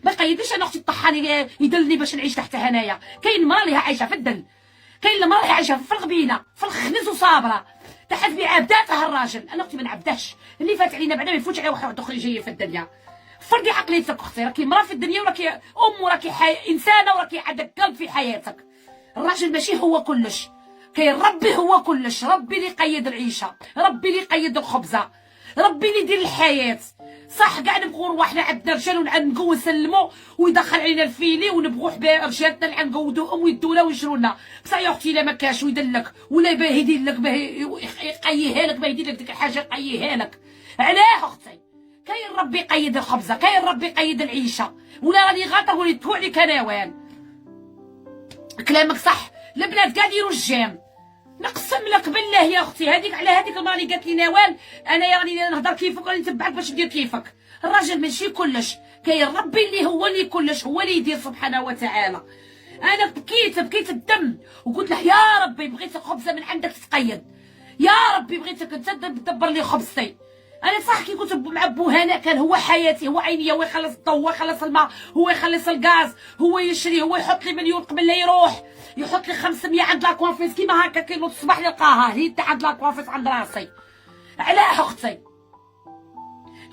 ما يقيدنيش انا اختي الطحاني يدلني باش نعيش تحت هنايا. كاين مرا اللي عايشه في الدل، كاين المرا اللي عايشه في الغبينه في الخنز وصابره تحت بعبداتها الراجل. انا اختي ما نعبداش، اللي فات علينا بعدا ما يفوتش على واحد اخرى جايه في الدنيا. فردي عقليتك اختي، راكي مرا في الدنيا وراكي وراكي انسانه وراكي عندك قلب في حياتك. الراجل ماشي هو كلش، كاين ربي هو كلش. ربي اللي يقيد العيشه، ربي اللي يقيد الخبزه، ربي اللي يدير الحياه. صح كاع نبغوا رواحنا عندنا رجال ونعنقوا نسلموا ويدخل علينا الفيلي ونبغوا حباب رجالتنا اللي عنقودوهم ويدونا ويشرونا. بصح يا اختي الا ما كاش ويدلك ولا باه يدير لك باه يقييها لك، باه يدير لك ديك الحاجه يقييها لك. علاه اختي؟ كاين ربي يقيد الخبزه، كاين ربي يقيد العيشه. ولا راني غلطه ولي تفوع لي كناوان. كلامك صح، البنات كاع يديروا الجيم. نقسم لك بالله يا اختي هذيك على هذيك المرة اللي قالت لي نوال انا راني نهضر كيفك راني نتبعك باش ندير كيفك. الراجل ماشي كلش، كاين ربي اللي هو اللي كلش، هو اللي يدير سبحانه وتعالى. انا بكيت الدم وقلت له يا ربي بغيت خبزه من عندك تتقيد، يا ربي بغيتك انت تدبر لي خبزتي. انا صح كي كنت مع بو هناء كان هو حياتي، هو عينيا، هو يخلص الضوء، هو يخلص الماء، هو يخلص الغاز، هو يشري، هو يحط لي مليون قبل لا يروح، يحط لي 500 عند لاكوافيس كيما هكا كي نوض الصباح نلقاها هي عند لاكوافيس عند راسي. علاه اختي؟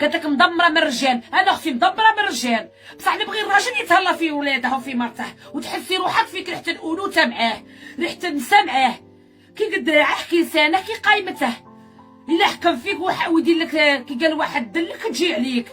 قالت لك مدمره من الرجال. انا اختي مدمره من الرجال، بصح نبغي الراجل يتهلا في ولادها وفي مرته وتحسي روحك فيك ريحه الانوثه معاه، ريحه النساء معاه. كي قد راعح كي لسانه كي قايمته، الا حكم فيك ويدير لك كي قال واحد دلك تجي عليك.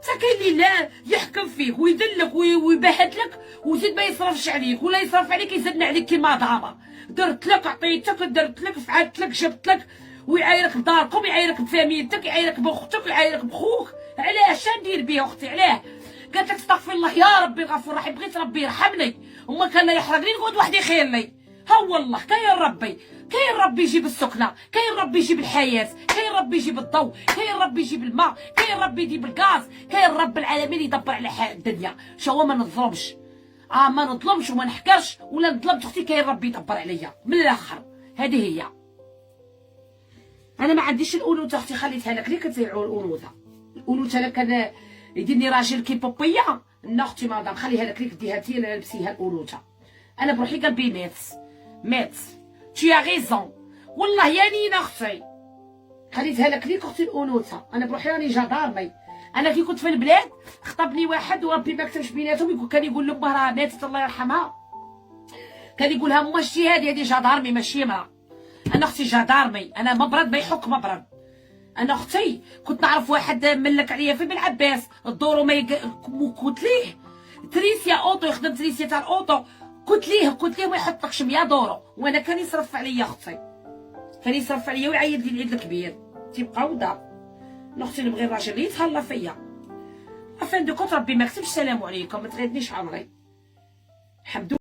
بصح كاين اللي لا يحكم فيك ويدلك ويبهت لك وزيد ما يصرفش عليك، ولا يصرف عليك يزن عليك كيما دابا. درت لك عطيتك، درت لك فعلت لك جبت لك، ويعايرك بداركم، يعايرك بفاميلتك، يعايرك باختك، يعايرك بخوك. علاه؟ اش ندير بيه اختي؟ علاه؟ قالت لك استغفر الله يا ربي الغفور الرحيم، بغيت ربي يرحمني وما كان لا يحرقني نقعد وحدي خير لي. ها والله كاين ربي، كاين ربي يجيب السكنه، كاين ربي يجيب الحياه، كاين ربي يجيب الضوء، كاين ربي يجيب الماء، كاين ربي يجيب الغاز، كاين رب العالمين يدبر على الدنيا. شو ما نظلمش، ما نظلمش وما نحكرش ولا نظلم اختي، كاين ربي يدبر عليا من الاخر. هذه هي. انا ما عنديش الانوثه اختي، خليتها لك ليه كتزيعوا الانوثه. الانوثه لك كان يديرني راجل كي بوبيه. لا اختي مادام خليها لك ليك ديها انت لبسيها الانوثه. انا بروحي قلبي مات تي غيزون والله يا نينا اختي، خليتها لك ليك اختي الانوثه. انا بروحي راني جدارمي. انا كي كنت في البلاد خطبني واحد وربي ما كتبش بيناتهم، كان يقول لامه راه ماتت الله يرحمها، كان يقول لها ما شتي هذه جدارمي ماشي مرا. انا اختي جدارمي، انا مبرد ما يحك مبرد. انا اختي كنت نعرف واحد ملك عليا في بن عباس الدورو ما قلت ليه تريسيا اوطو يخدم تريسيا تاع الاوطو، قلت ليه ما يحطكش 100 دورو، وانا كان يصرف عليا اختي، كان يصرف عليا ويعيط لي العيد الكبير. تيبقى ودا اختي نبغي الراجل اللي يتهلا فيا. افان دو كنت ربي ما كتبش السلام عليكم، ما تغيدنيش عمري. الحمد